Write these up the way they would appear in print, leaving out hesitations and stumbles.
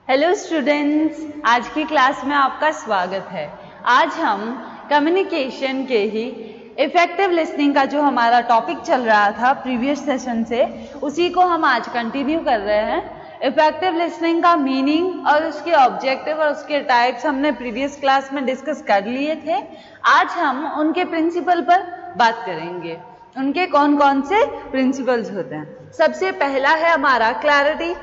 Hello students, आज की class में आपका स्वागत है। आज हम कम्युनिकेशन के ही इफेक्टिव लिसनिंग का जो हमारा टॉपिक चल रहा था प्रीवियस सेशन से, उसी को हम आज कंटिन्यू कर रहे हैं। इफेक्टिव लिसनिंग का मीनिंग और उसके ऑब्जेक्टिव और उसके टाइप्स हमने प्रीवियस क्लास में डिस्कस कर लिए थे। आज हम उनके प्रिंसिपल पर बात करेंगे। उनके कौन कौन से प्रिंसिपल्स होते हैं। सबसे पहला है हमारा क्लैरिटी।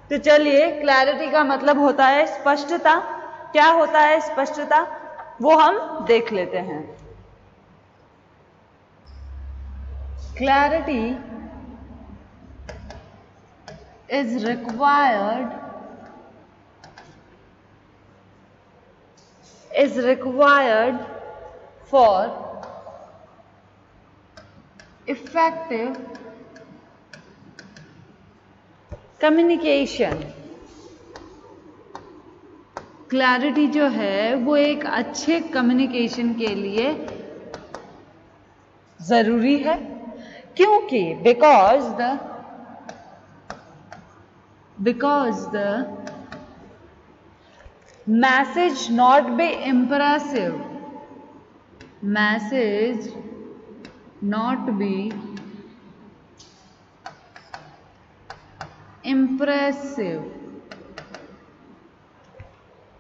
तो चलिए, क्लैरिटी का मतलब होता है स्पष्टता। क्या होता है स्पष्टता, वो हम देख लेते हैं। Clarity is required for effective communication. Clarity जो है वो एक अच्छे कम्युनिकेशन के लिए जरूरी है, क्योंकि because the message not be impressive, message not be impressive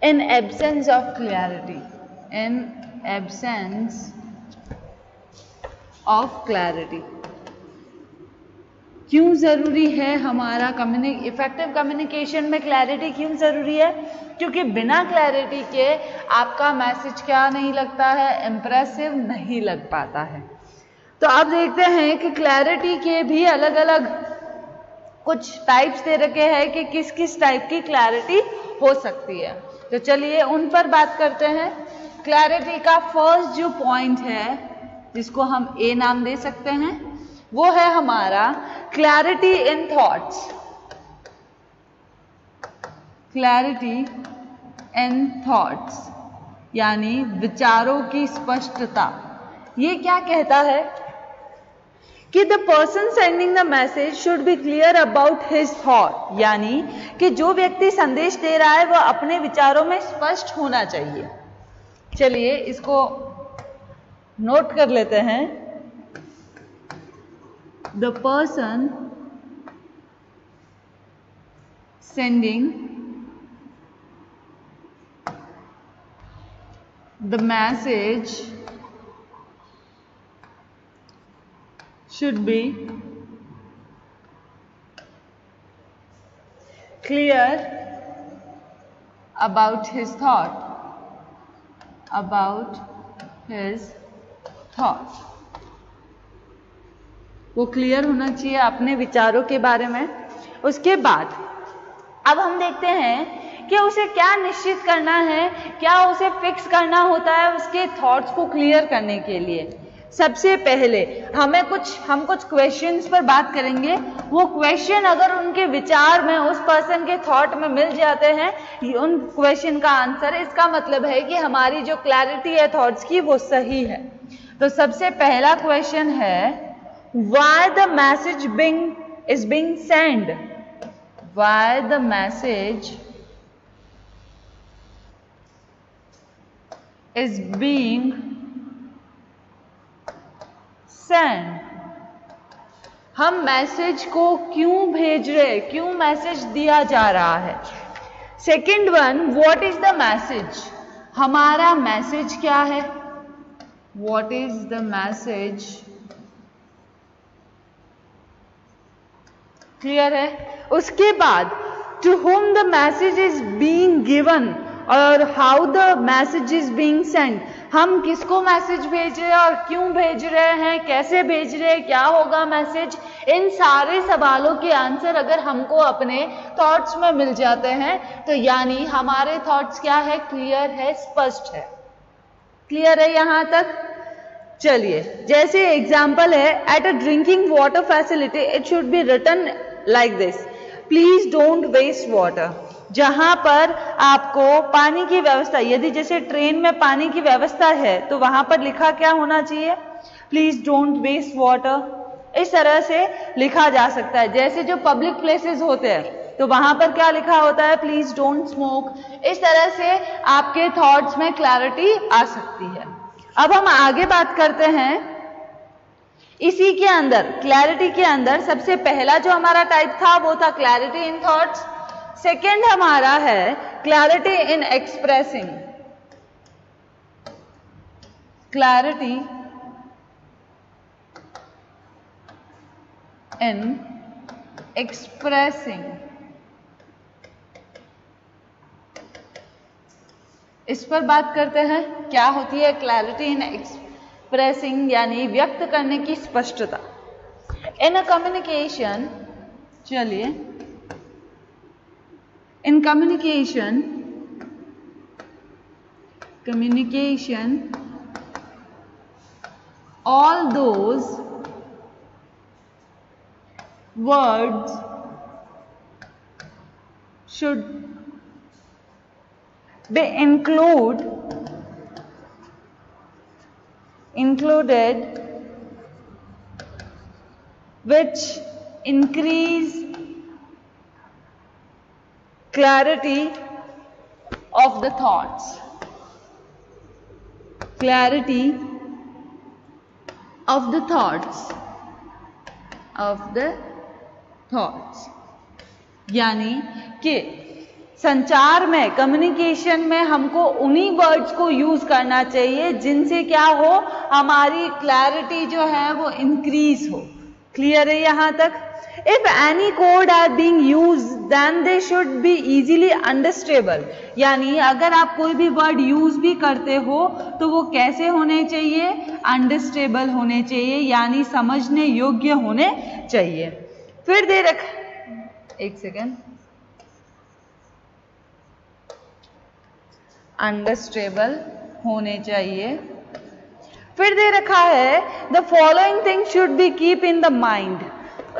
in absence of clarity, in absence of clarity। क्यों जरूरी है हमारा इफेक्टिव कम्युनिकेशन में क्लैरिटी क्यों जरूरी है? क्योंकि बिना क्लैरिटी के आपका मैसेज क्या नहीं लगता है, इम्प्रेसिव नहीं लग पाता है। तो अब देखते हैं कि क्लैरिटी के भी अलग अलग कुछ टाइप्स दे रखे हैं कि किस किस टाइप की क्लैरिटी हो सकती है। तो चलिए उन पर बात करते हैं। क्लैरिटी का फर्स्ट जो पॉइंट है, जिसको हम ए नाम दे सकते हैं, वो है हमारा clarity in thoughts. Clarity in thoughts यानी विचारों की स्पष्टता। ये क्या कहता है कि the person sending the message should B clear about his thought, यानी कि जो व्यक्ति संदेश दे रहा है वह अपने विचारों में स्पष्ट होना चाहिए। चलिए इसको नोट कर लेते हैं। The person sending the message should be clear about his thought, वो क्लियर होना चाहिए अपने विचारों के बारे में। उसके बाद अब हम देखते हैं कि उसे क्या निश्चित करना है, क्या उसे फिक्स करना होता है उसके थॉट्स को क्लियर करने के लिए। सबसे पहले हम कुछ क्वेश्चंस पर बात करेंगे। वो क्वेश्चन अगर उनके विचार में, उस पर्सन के थॉट में मिल जाते हैं, उन क्वेश्चन का आंसर, इसका मतलब है कि हमारी जो क्लैरिटी है थॉट्स की वो सही है। तो सबसे पहला क्वेश्चन है, why the message is being send, why the message is being send. हम मैसेज को क्यों भेज रहे, क्यों मैसेज दिया जा रहा है। Second one, what is the message, हमारा मैसेज क्या है, what is the message. Clear है। उसके बाद to whom the message is being given और how the message is being send. हम किसको मैसेज भेज रहे हैं और क्यों भेज रहे हैं, कैसे भेज रहे हैं, क्या होगा मैसेज। इन सारे सवालों के आंसर अगर हमको अपने थॉट्स में मिल जाते हैं तो यानी हमारे थॉट्स क्या है, क्लियर है, स्पष्ट है। क्लियर है यहां तक। चलिए, जैसे एग्जांपल है, at a drinking water facility it should be written like this, please don't waste water. जहां पर आपको पानी की व्यवस्था, यदि जैसे ट्रेन में पानी की व्यवस्था है तो वहां पर लिखा क्या होना चाहिए, प्लीज डोंट वेस्ट वाटर। इस तरह से लिखा जा सकता है। जैसे जो पब्लिक प्लेसेस होते हैं तो वहां पर क्या लिखा होता है, प्लीज डोंट स्मोक। इस तरह से आपके थॉट्स में क्लैरिटी आ सकती है। अब हम आगे बात करते हैं, इसी के अंदर क्लैरिटी के अंदर सबसे पहला जो हमारा टाइप था वो था क्लैरिटी इन थॉट्स। सेकेंड हमारा है clarity in expressing, clarity in expressing. इस पर बात करते हैं, क्या होती है क्लैरिटी इन एक्सप्रेसिंग, यानी व्यक्त करने की स्पष्टता। इन अ कम्युनिकेशन, चलिए, in communication all those words should be included which increase clarity of the thoughts, clarity of the thoughts, यानी कि संचार में, कम्युनिकेशन में हमको उन्हीं वर्ड्स को यूज करना चाहिए जिनसे क्या हो, हमारी क्लैरिटी जो है वो इंक्रीज हो। क्लियर है यहां तक? If any code are being use then they should be easily understandable, यानी अगर आप कोई भी वर्ड यूज भी करते हो तो वो कैसे होने चाहिए, अंडरस्टैंडेबल होने चाहिए, यानी समझने योग्य होने चाहिए। फिर दे रख, एक सेकेंड, अंडरस्टैंडेबल होने चाहिए। फिर दे रखा है the following thing should be keep in the mind.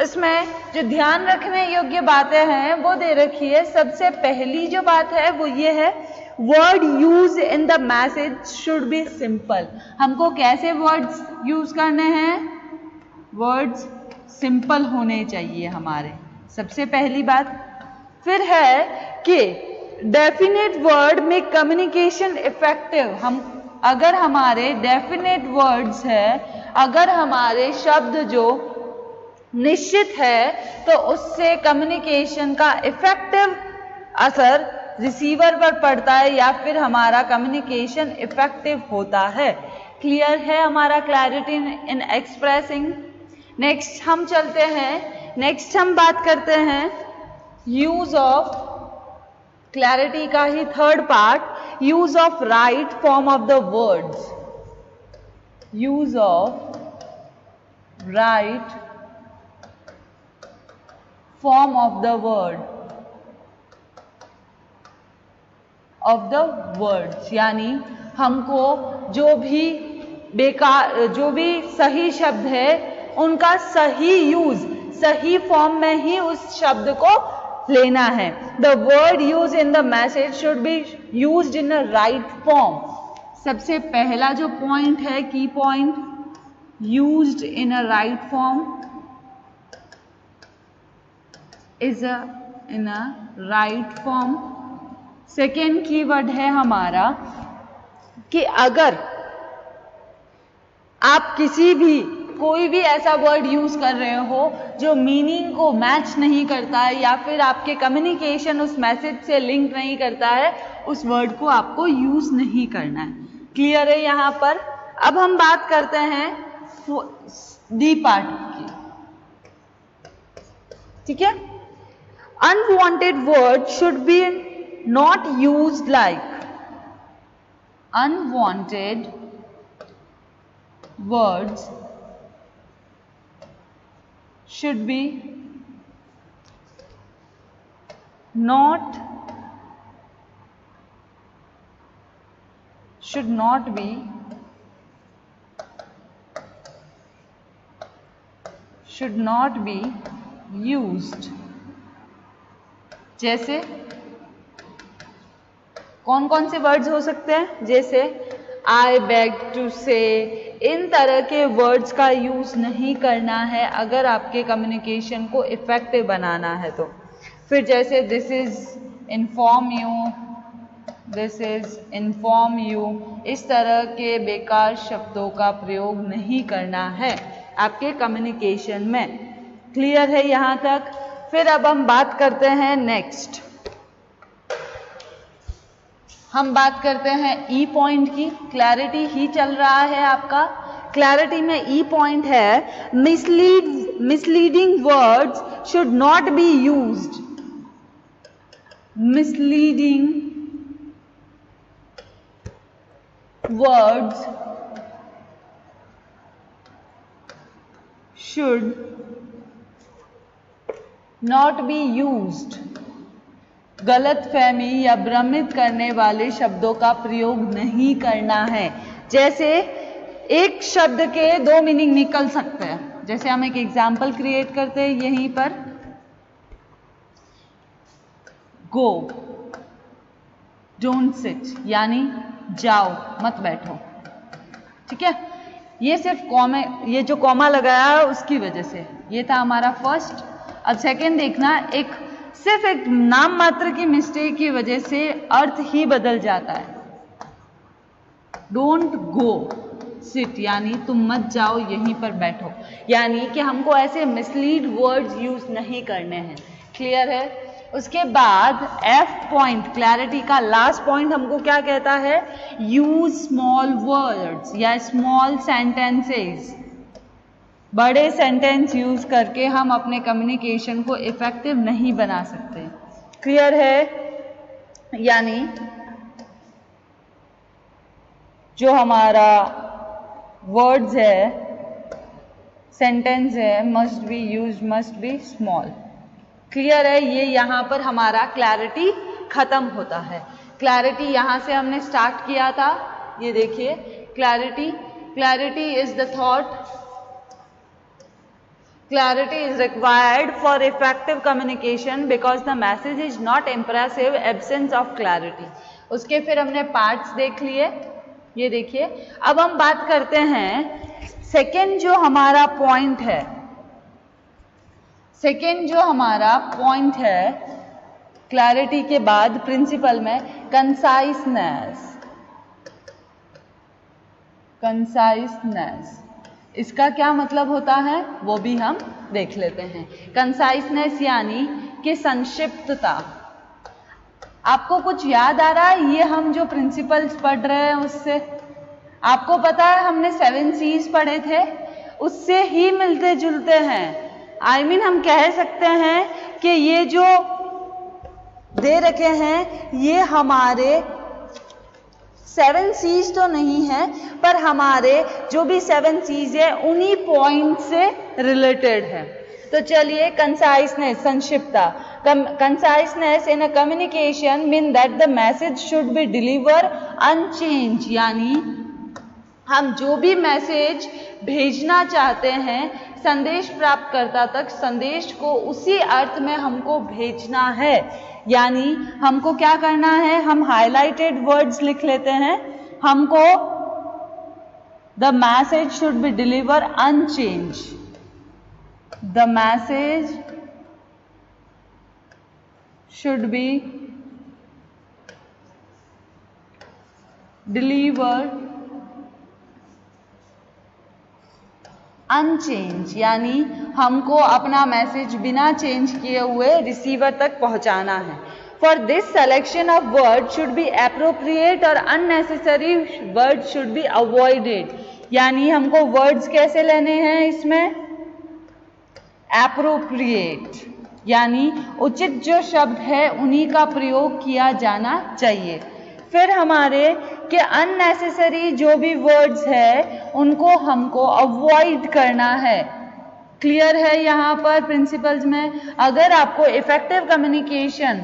इसमें जो ध्यान रखने योग्य बातें हैं वो दे रखी है। सबसे पहली जो बात है वो ये है, word use in the message should be simple. हमको कैसे वर्ड्स यूज करने हैं, वर्ड्स सिंपल होने चाहिए हमारे, सबसे पहली बात। फिर है कि डेफिनेट वर्ड में कम्युनिकेशन इफेक्टिव। हम अगर हमारे डेफिनेट वर्ड्स है, अगर हमारे शब्द जो निश्चित है, तो उससे कम्युनिकेशन का इफेक्टिव असर रिसीवर पर पड़ता है या फिर हमारा कम्युनिकेशन इफेक्टिव होता है। क्लियर है हमारा क्लैरिटी इन एक्सप्रेसिंग। नेक्स्ट हम चलते हैं, नेक्स्ट हम बात करते हैं यूज ऑफ, क्लैरिटी का ही third part, use of right form of the words, use of right form of the words, यानी हमको जो भी बेकार, जो भी सही शब्द है उनका सही यूज, सही फॉर्म में ही उस शब्द को लेना है। The word use in the message should be used in a right form. सबसे पहला जो पॉइंट है, की point, used in a right form, is in a right form. Second keyword है हमारा कि अगर आप किसी भी, कोई भी ऐसा वर्ड यूज कर रहे हो जो मीनिंग को मैच नहीं करता है या फिर आपके कम्युनिकेशन उस मैसेज से लिंक नहीं करता है, उस वर्ड को आपको यूज नहीं करना है। क्लियर है यहां पर? अब हम बात करते हैं डी पार्ट की, ठीक है। Unwanted word should be not used like, unwanted words should be not be used। जैसे कौन कौन से वर्ड्स हो सकते हैं, जैसे आई बेग टू से, इन तरह के वर्ड्स का यूज नहीं करना है अगर आपके कम्युनिकेशन को इफेक्टिव बनाना है तो। फिर जैसे this is inform you, this is inform you, इस तरह के बेकार शब्दों का प्रयोग नहीं करना है आपके कम्युनिकेशन में। क्लियर है यहाँ तक? फिर अब हम बात करते हैं नेक्स्ट, हम बात करते हैं ई पॉइंट की। क्लैरिटी ही चल रहा है आपका। क्लैरिटी में ई पॉइंट है misleading words should not be used. Misleading words should not be used। गलत फहमी या भ्रमित करने वाले शब्दों का प्रयोग नहीं करना है। जैसे एक शब्द के दो मीनिंग निकल सकते हैं। जैसे हम एक एग्जाम्पल क्रिएट करते हैं यहीं पर, गो, डोंट सिट, यानी जाओ मत बैठो। ठीक है, ये सिर्फ कॉमा, ये जो कॉमा लगाया है उसकी वजह से, ये था हमारा फर्स्ट। अब सेकंड देखना, एक सिर्फ एक नाम मात्र की मिस्टेक की वजह से अर्थ ही बदल जाता है। डोंट गो सिट, यानी तुम मत जाओ यहीं पर बैठो, यानी कि हमको ऐसे मिसलीड वर्ड्स यूज नहीं करने हैं। क्लियर है? उसके बाद एफ पॉइंट, क्लैरिटी का लास्ट पॉइंट हमको क्या कहता है? यूज स्मॉल वर्ड्स या स्मॉल सेंटेंसेस। बड़े सेंटेंस यूज करके हम अपने कम्युनिकेशन को इफेक्टिव नहीं बना सकते। क्लियर है? यानी जो हमारा वर्ड्स है, सेंटेंस है, must be use, must be small. Clear है? ये यहाँ पर हमारा क्लैरिटी खत्म होता है। क्लैरिटी यहाँ से हमने स्टार्ट किया था, ये देखिए clarity, clarity is the thought, clarity is required for effective communication because the message is not impressive absence of clarity। उसके फिर हमने पार्ट्स देख लिए, ये देखिए। अब हम बात करते हैं सेकेंड जो हमारा पॉइंट है, सेकेंड जो हमारा पॉइंट है क्लैरिटी के बाद प्रिंसिपल में, कंसाइसनेस। कंसाइसनेस, इसका क्या मतलब होता है वो भी हम देख लेते हैं। कंसाइसनेस यानी कि संक्षिप्तता। आपको कुछ याद आ रहा है? ये हम जो प्रिंसिपल्स पढ़ रहे हैं उससे आपको पता है हमने 7 C's पढ़े थे, उससे ही मिलते जुलते हैं। I mean, हम कह सकते हैं कि ये जो दे रखे हैं ये हमारे 7 C's तो नहीं है, पर हमारे जो भी 7 C's है उन्हीं पॉइंट से रिलेटेड है। तो चलिए, कंसाइसनेस, संक्षिप्तता। Conciseness in a communication mean that the message should be deliver unchange, यानी हम जो भी मैसेज भेजना चाहते हैं संदेश प्राप्तकर्ता तक, संदेश को उसी अर्थ में हमको भेजना है। यानी हमको क्या करना है? हम हाईलाइटेड वर्ड्स लिख लेते हैं। हमको the message should be deliver unchange, the message should be deliver unchange, यानी हमको अपना मैसेज बिना चेंज किए हुए रिसीवर तक पहुंचाना है। For this selection of word should be appropriate और unnecessary word should be avoided. यानी हमको वर्ड्स कैसे लेने हैं इसमें? एप्रोप्रिएट, यानी उचित जो शब्द है उन्हीं का प्रयोग किया जाना चाहिए। फिर हमारे कि अननेसेसरी जो भी वर्ड्स है उनको हमको अवॉइड करना है। क्लियर है? यहाँ पर प्रिंसिपल्स में अगर आपको इफेक्टिव कम्युनिकेशन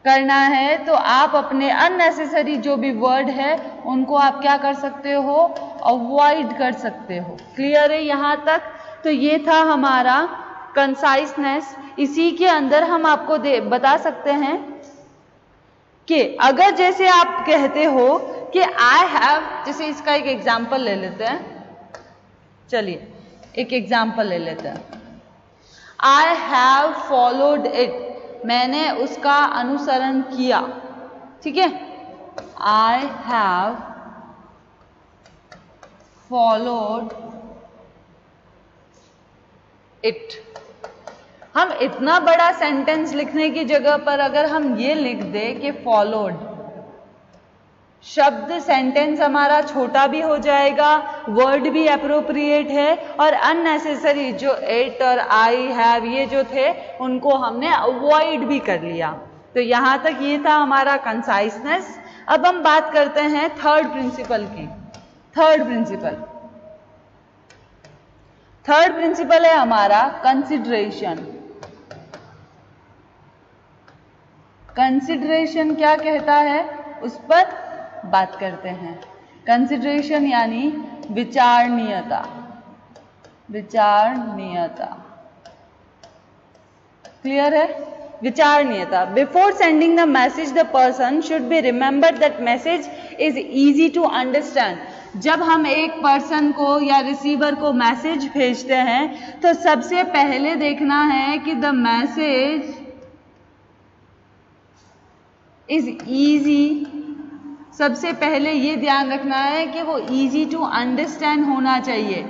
करना है तो आप अपने अननेसेसरी जो भी वर्ड है उनको आप क्या कर सकते हो? अवॉइड कर सकते हो। क्लियर है यहाँ तक? तो ये था हमारा कंसाइसनेस। इसी के अंदर हम आपको बता सकते हैं कि अगर जैसे आप कहते हो कि आई हैव, जैसे इसका एक एग्जाम्पल ले लेते हैं। चलिए एक एग्जाम्पल ले लेते हैं। आई हैव फॉलोड इट, मैंने उसका अनुसरण किया, ठीक है, I have followed it। हम इतना बड़ा सेंटेंस लिखने की जगह पर अगर हम ये लिख दे कि फॉलोड, शब्द सेंटेंस हमारा छोटा भी हो जाएगा, वर्ड भी अप्रोप्रिएट है, और अननेसेसरी जो इट और आई हैव ये जो थे उनको हमने अवॉइड भी कर लिया। तो यहां तक ये था हमारा कंसाइसनेस। अब हम बात करते हैं थर्ड प्रिंसिपल की। थर्ड प्रिंसिपल है हमारा कंसिडरेशन। कंसिडरेशन क्या कहता है उस पर बात करते हैं। कंसिडरेशन यानी विचारणीयता। क्लियर है? विचारणीयता। Before sending the message the person should be remember that message is easy to understand. जब हम एक पर्सन को या रिसीवर को मैसेज भेजते हैं तो सबसे पहले देखना है कि द मैसेज इज इजी। सबसे पहले ये ध्यान रखना है कि वो इजी टू अंडरस्टैंड होना चाहिए,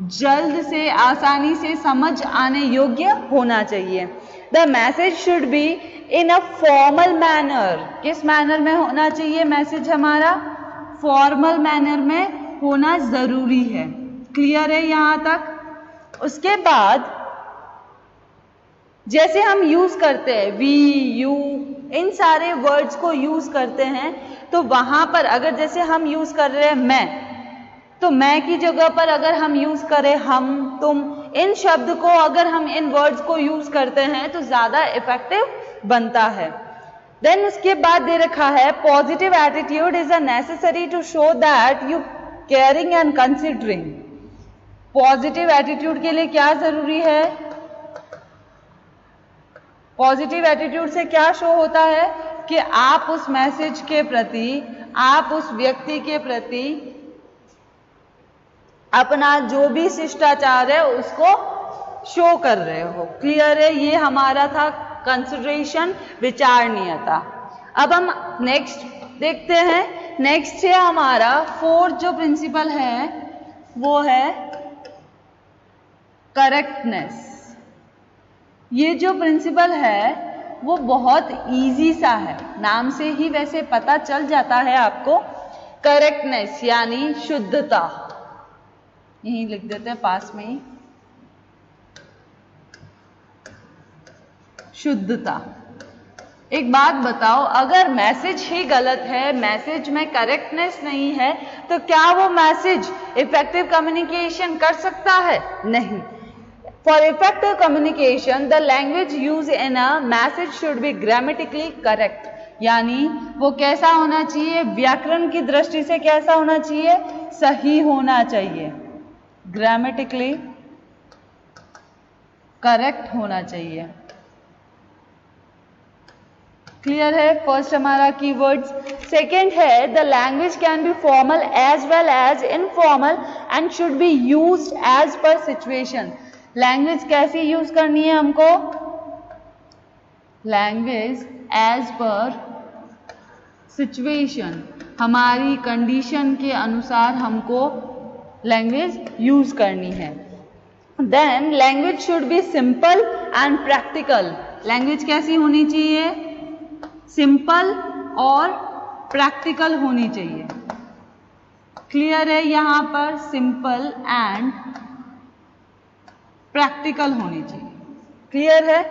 जल्द से आसानी से समझ आने योग्य होना चाहिए। The message should be in a formal manner. किस मैनर में होना चाहिए मैसेज हमारा? फॉर्मल मैनर में होना जरूरी है। क्लियर है यहां तक? उसके बाद जैसे हम यूज करते हैं वी, यू, इन सारे वर्ड्स को यूज करते हैं, तो वहां पर अगर जैसे हम यूज कर रहे हैं मैं, तो मैं की जगह पर अगर हम यूज करें हम, तुम, इन शब्द को अगर हम इन वर्ड्स को यूज करते हैं तो ज्यादा इफेक्टिव बनता है। देन उसके बाद दे रखा है positive attitude is a necessary to show that you caring and considering. Positive attitude के लिए क्या जरूरी है? पॉजिटिव एटीट्यूड से क्या शो होता है कि आप उस मैसेज के प्रति, आप उस व्यक्ति के प्रति अपना जो भी शिष्टाचार है उसको शो कर रहे हो। क्लियर है? ये हमारा था कंसिडरेशन, विचारणीयता। अब हम नेक्स्ट देखते हैं। नेक्स्ट है हमारा फोर्थ जो प्रिंसिपल है वो है करेक्टनेस। ये जो प्रिंसिपल है वो बहुत इजी सा है, नाम से ही वैसे पता चल जाता है आपको। करेक्टनेस यानी शुद्धता। यहीं लिख देते हैं पास में ही, शुद्धता। एक बात बताओ, अगर मैसेज ही गलत है, मैसेज में करेक्टनेस नहीं है, तो क्या वो मैसेज इफेक्टिव कम्युनिकेशन कर सकता है? नहीं। For effective communication, the language used in a message should be grammatically correct. यानी वो कैसा होना चाहिए? व्याकरण की दृष्टि से कैसा होना चाहिए? सही होना चाहिए, ग्रामेटिकली करेक्ट होना चाहिए। क्लियर है? फर्स्ट हमारा कीवर्ड्स। सेकेंड है the language can be formal as well as informal and should be used as per situation. Language कैसी यूज करनी है हमको? लैंग्वेज एज पर सिचुएशन, हमारी कंडीशन के अनुसार हमको लैंग्वेज यूज करनी है। Then language should be simple and practical. Language कैसी होनी चाहिए? सिंपल और प्रैक्टिकल होनी चाहिए। क्लियर है? यहां पर सिंपल एंड प्रैक्टिकल होनी चाहिए। क्लियर है?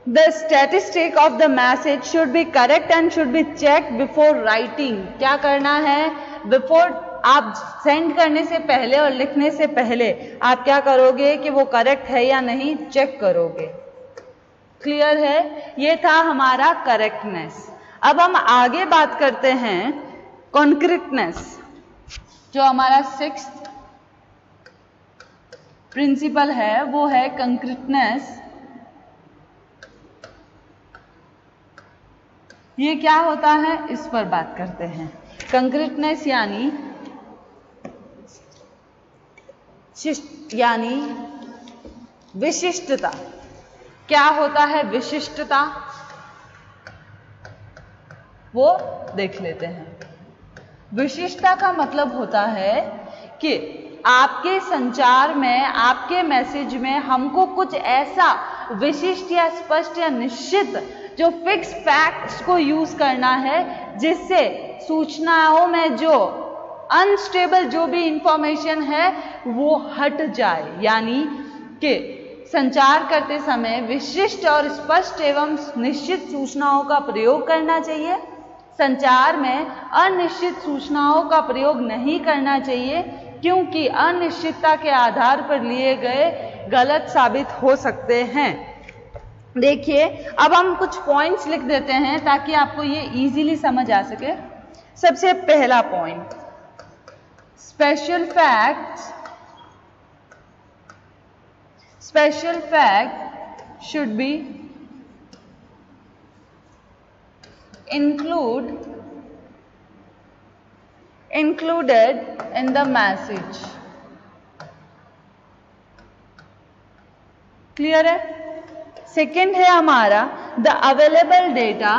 The statistic of the message should be correct and should be check before writing. क्या करना है? बिफोर, आप सेंड करने से पहले और लिखने से पहले आप क्या करोगे कि वो करेक्ट है या नहीं, चेक करोगे। क्लियर है? ये था हमारा करेक्टनेस। अब हम आगे बात करते हैं कॉन्क्रीटनेस, जो हमारा सिक्स्थ प्रिंसिपल है वो है कंक्रीटनेस। ये क्या होता है इस पर बात करते हैं। कंक्रीटनेस यानी विशिष्टता। क्या होता है विशिष्टता, वो देख लेते हैं। विशिष्टता का मतलब होता है कि आपके संचार में, आपके मैसेज में हमको कुछ ऐसा विशिष्ट या स्पष्ट या निश्चित जो फिक्स फैक्ट्स को यूज करना है, जिससे सूचनाओं में जो अनस्टेबल जो भी इंफॉर्मेशन है वो हट जाए। यानी कि संचार करते समय विशिष्ट और स्पष्ट एवं निश्चित सूचनाओं का प्रयोग करना चाहिए। संचार में अनिश्चित सूचनाओं का प्रयोग नहीं करना चाहिए, क्योंकि अनिश्चितता के आधार पर लिए गए गलत साबित हो सकते हैं। देखिए, अब हम कुछ पॉइंट्स लिख देते हैं ताकि आपको ये इजीली समझ आ सके। सबसे पहला point, special fact should be included in the message। Clear है? सेकेंड है हमारा the available data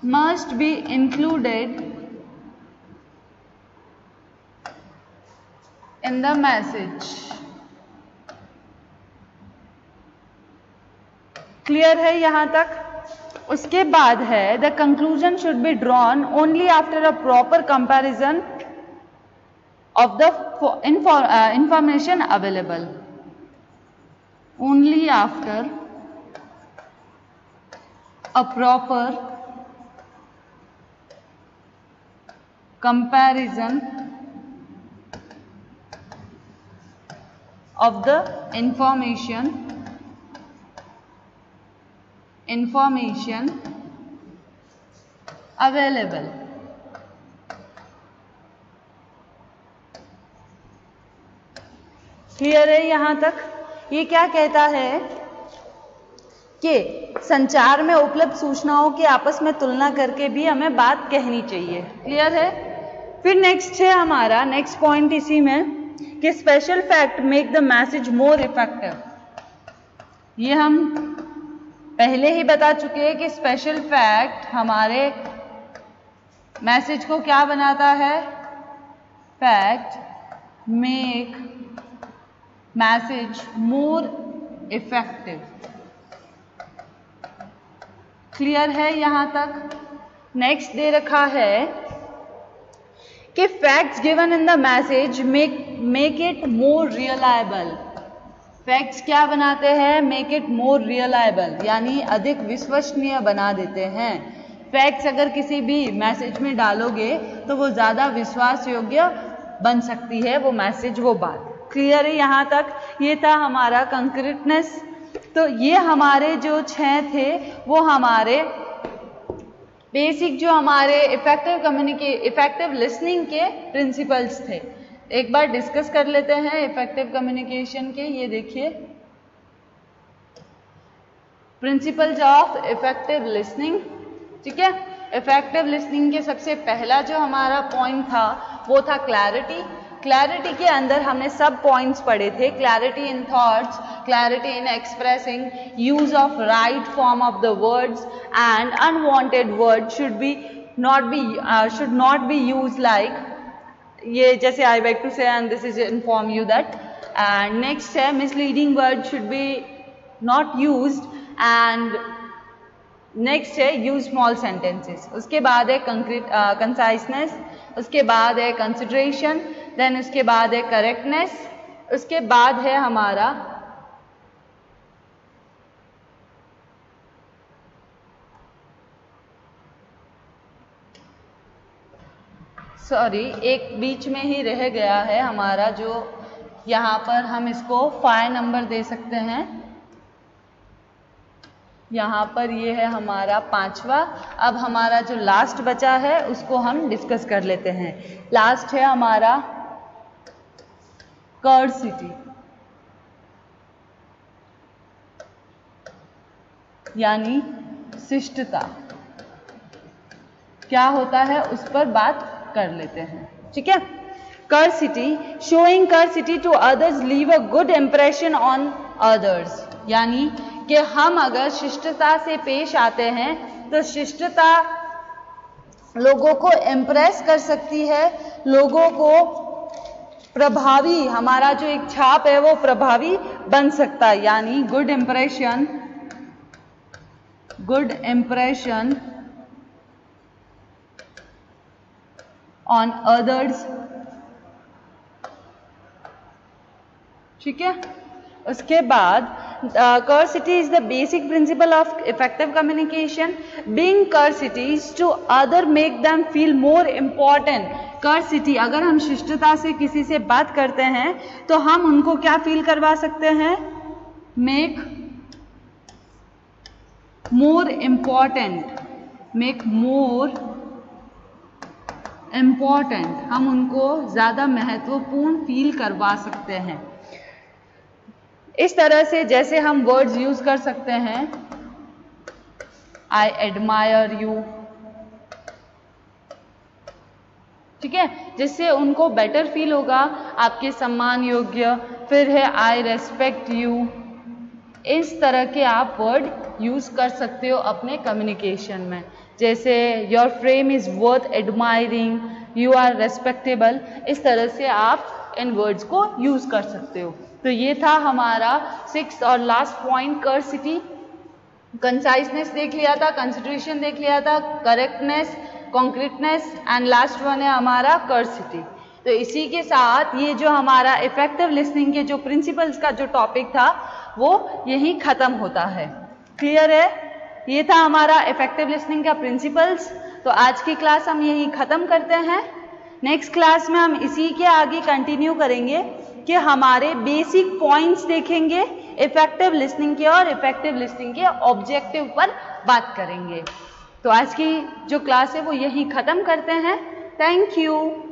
must be included in the message। Clear है यहां तक? उसके बाद है the conclusion should be drawn only after a proper comparison of the information available। only after a proper comparison of the information available। Clear है यहां तक? ये क्या कहता है कि संचार में उपलब्ध सूचनाओं की आपस में तुलना करके भी हमें बात कहनी चाहिए। क्लियर है? फिर नेक्स्ट है हमारा नेक्स्ट पॉइंट इसी में कि special fact make the message more effective. ये हम पहले ही बता चुके हैं कि स्पेशल फैक्ट हमारे मैसेज को क्या बनाता है? Fact make message more effective. Clear है यहां तक? नेक्स्ट दे रखा है कि facts given in the message make it more reliable. Facts क्या बनाते हैं? मेक इट मोर रियलाइबल, यानी अधिक विश्वसनीय बना देते हैं। फैक्ट्स अगर किसी भी मैसेज में डालोगे तो वो ज़्यादा विश्वास योग्य बन सकती है वो मैसेज, वो बात। क्लियर है यहाँ तक? ये था हमारा कंक्रीटनेस। तो ये हमारे जो 6 थे वो हमारे बेसिक जो हमारे इफेक्टिव लिसनिंग के प्रिंसिपल्स थे। एक बार डिस्कस कर लेते हैं इफेक्टिव कम्युनिकेशन के। ये देखिए, प्रिंसिपल्स ऑफ इफेक्टिव लिसनिंग। ठीक है, इफेक्टिव लिसनिंग के सबसे पहला जो हमारा पॉइंट था वो था क्लैरिटी। क्लैरिटी के अंदर हमने सब पॉइंट्स पढ़े थे। Clarity in thoughts, clarity in expressing, use of right form of the words and unwanted word should not be use like, ये जैसे I beg to say and this is inform you that. And next है misleading word should be not used. And next है use small sentences. उसके बाद है कंसाइसनेस, उसके बाद है कंसिडरेशन, देन उसके बाद है करेक्टनेस, उसके बाद है हमारा एक बीच में ही रह गया है हमारा, जो यहाँ पर हम इसको 5 नंबर दे सकते हैं। यहाँ पर ये है हमारा 5वां। अब हमारा जो लास्ट बचा है उसको हम डिस्कस कर लेते हैं। लास्ट है हमारा कर्सिटी, यानी शिष्टता। क्या होता है उस पर बात कर लेते हैं, ठीक है। Courtesy, showing courtesy to others leave a good impression on others, यानी कि हम अगर शिष्टता से पेश आते हैं तो शिष्टता लोगों को इम्प्रेस कर सकती है, लोगों को प्रभावी, हमारा जो एक छाप है वो प्रभावी बन सकता है, यानी गुड इम्प्रेशन ऑन अदर्स, ठीक है। उसके बाद courtesy is the basic principle of effective communication. Being courtesies to other make them feel more important. Courtesy, अगर हम शिष्टता से किसी से बात करते हैं तो हम उनको क्या फील करवा सकते हैं, मेक मोर इम्पॉर्टेंट, हम उनको ज्यादा महत्वपूर्ण फील करवा सकते हैं। इस तरह से जैसे हम वर्ड्स यूज कर सकते हैं, आई एडमायर यू, ठीक है, जिससे उनको बेटर फील होगा, आपके सम्मान योग्य। फिर है आई रेस्पेक्ट यू। इस तरह के आप वर्ड यूज कर सकते हो अपने कम्युनिकेशन में, जैसे your frame is worth admiring, you are respectable. इस तरह से आप इन वर्ड्स को यूज कर सकते हो। तो ये था हमारा 6th और लास्ट पॉइंट, कर्सिटी। कंसाइजनेस देख लिया था, कंसिडरेशन देख लिया था, करेक्टनेस, कॉन्क्रीटनेस एंड लास्ट वन है हमारा कर्सिटी। तो इसी के साथ ये जो हमारा इफेक्टिव लिसनिंग के जो प्रिंसिपल्स का जो टॉपिक था वो यही खत्म होता है। क्लियर है? ये था हमारा इफेक्टिव लिसनिंग का प्रिंसिपल्स। तो आज की क्लास हम यही खत्म करते हैं। नेक्स्ट क्लास में हम इसी के आगे कंटिन्यू करेंगे कि हमारे बेसिक पॉइंट्स देखेंगे इफेक्टिव लिसनिंग के, और इफेक्टिव लिसनिंग के ऑब्जेक्टिव पर बात करेंगे। तो आज की जो क्लास है वो यही खत्म करते हैं। Thank you.